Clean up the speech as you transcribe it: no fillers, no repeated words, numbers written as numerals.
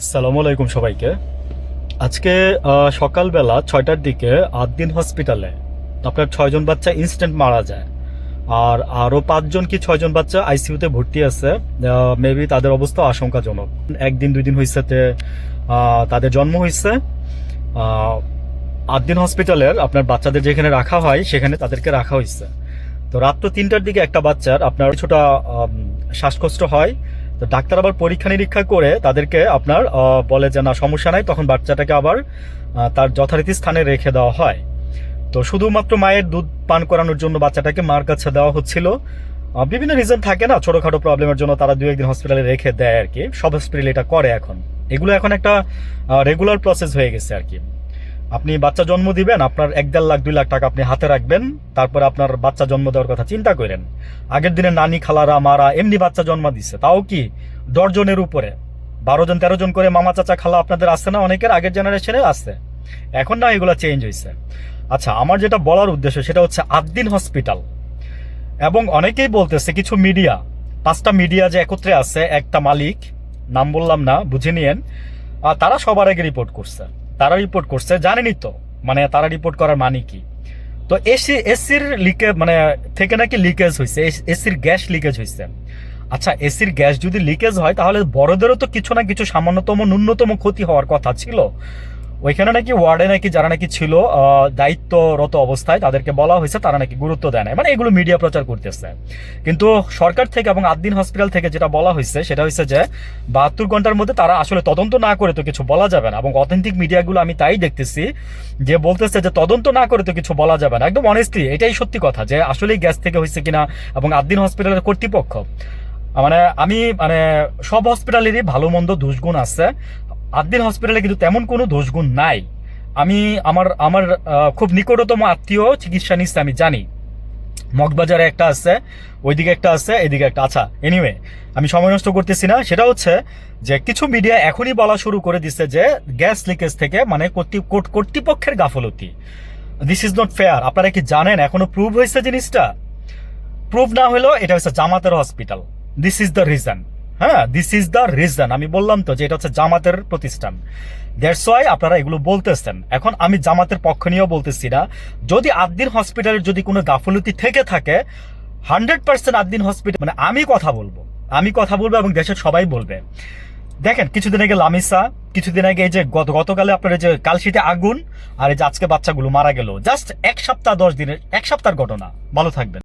আসসালামু আলাইকুম সবাইকে। আজকে সকালবেলা 6টার দিকে আদ্দিন হসপিটালে আপনার 6জন বাচ্চা ইনস্ট্যান্ট মারা যায়। আর আরও 5জন কি 6জন বাচ্চা আইসিইউতে ভর্তি আছে। মেবি তাদের অবস্থা আশঙ্কাজনক। একদিন 2 দিন হয়েছে তাদের জন্ম হয়েছে। আদ্দিন হসপিটালের আপনার বাচ্চাদের যেখানে রাখা হয় সেখানে তাদেরকে রাখা হয়েছে। তো রাত্র 3টার দিকে একটা বাচ্চার আপনার কিছুটা শ্বাসকষ্ট হয়। তো ডাক্তার আবার পরীক্ষা নিরীক্ষা করে তাদেরকে আপনার বলে যে না সমস্যা নাই, তখন বাচ্চাটাকে আবার তার যথারীতি স্থানে রেখে দেওয়া হয়। তো শুধুমাত্র মায়ের দুধ পান করানোর জন্য বাচ্চাটাকে মার কাছে দেওয়া হচ্ছিল। বিভিন্ন রিজন থাকে না, ছোটোখাটো প্রবলেমের জন্য তারা 2-1 দিন হসপিটালে রেখে দেয় আর কি। সব হসপিটাল এটা করে এখন। এগুলো এখন একটা রেগুলার প্রসেস হয়ে গেছে আর কি। আপনি বাচ্চা জন্ম দিবেন, আপনার 1-1.5 লাখ 2 লাখ টাকা আপনি হাতে রাখবেন, তারপরে আপনার বাচ্চা জন্ম দেওয়ার কথা চিন্তা করেন। আগের দিনে নানি খালারা মারা এমনি বাচ্চা জন্ম দিচ্ছে, তাও কি 10 জনের উপরে, 12 জন 13 জন করে মামা চাচা খালা আপনাদের আছে না, অনেকের আগের জেনারেশনে আছে। এখন না এগুলো চেঞ্জ হয়েছে। আচ্ছা, আমার যেটা বলার উদ্দেশ্য সেটা হচ্ছে আদ্দিন হসপিটাল এবং অনেকেই বলতেছে কিছু মিডিয়া, 5টা মিডিয়া যে একত্রে আছে, একটা মালিক, নাম বললাম না, বুঝে নিয়েন। তারা সবার আগে রিপোর্ট করছে। তারা রিপোর্ট করছে, জানেনই তো, মানে তারা রিপোর্ট করার মানে কি। তো এসির লিকেজ মানে থেকে নাকি লিকেজ হয়েছে, এসির গ্যাস লিকেজ হয়েছে। আচ্ছা, এসির গ্যাস যদি লিকেজ হয় তাহলে বড়দেরও তো কিছু না কিছু সামান্যতম ন্যূনতম ক্ষতি হওয়ার কথা ছিল। ওইখানে নাকি ওয়ার্ডে নাকি যারা নাকি ছিল দায়িত্বরত অবস্থায় তাদেরকে বলা হয়েছে, তারা নাকি গুরুত্ব দেয় না, মানে এগুলো মিডিয়া প্রচার করতেছে। কিন্তু সরকার থেকে এবং আদ্দিন হসপিটাল থেকে যেটা বলা হয়েছে সেটা হচ্ছে যে 72 ঘন্টার মধ্যে তারা আসলে তদন্ত না করে তো কিছু বলা যাবে না। এবং অথেন্টিক মিডিয়াগুলো আমি তাই দেখতেছি যে বলতেছে যে তদন্ত না করে তো কিছু বলা যাবে না। একদম অনেস্টলি এটাই সত্যি কথা যে আসলেই গ্যাস থেকে হয়েছে কিনা। এবং আদ্দিন হসপিটালের কর্তৃপক্ষ, মানে আমি মানে সব হসপিটালেরই ভালো মন্দ দোষগুণ আছে, আদ্দিন হসপিটালে কিন্তু তেমন কোনো দোষগুণ নাই। আমি আমার আমার খুব নিকটতম আত্মীয় চিকিৎসা নিচ্ছে, আমি জানি মগবাজারে একটা আছে, ওইদিকে একটা আছে, এদিকে একটা। আচ্ছা, এনিওয়ে আমি সময় নষ্ট করতেছি না। সেটা হচ্ছে যে কিছু মিডিয়া এখনই বলা শুরু করে দিচ্ছে যে গ্যাস লিকেজ থেকে মানে কর্তৃপক্ষের গাফলতি। This is not fair. আপনারা কি জানেন এখনো প্রুভ হয়েছে জিনিসটা? প্রুভ না হলেও এটা হচ্ছে জামাতের hospital. This is the reason. হ্যাঁ, দিস ইজ দ্য রিজন। আমি বললাম তো যে এটা হচ্ছে জামাতের প্রতিষ্ঠান। দ্যাটস ওয়াই আপনারা এগুলো বলতেছেন। এখন আমি জামাতের পক্ষ নিয়েও বলতেছি না। যদি আদ্দিন হসপিটালের যদি কোনো গাফলতি থেকে থাকে, 100% আদ্দিন হসপিটাল মানে আমি কথা বলবো এবং দেশের সবাই বলবে। দেখেন, কিছুদিন আগে লামিসা, কিছুদিন আগে এই যে গতকালে আপনার এই যে কালশিতে আগুন, আর এই যে আজকে বাচ্চাগুলো মারা গেল, জাস্ট 1 সপ্তাহ 10 দিনের 1 সপ্তাহের ঘটনা। ভালো থাকবেন।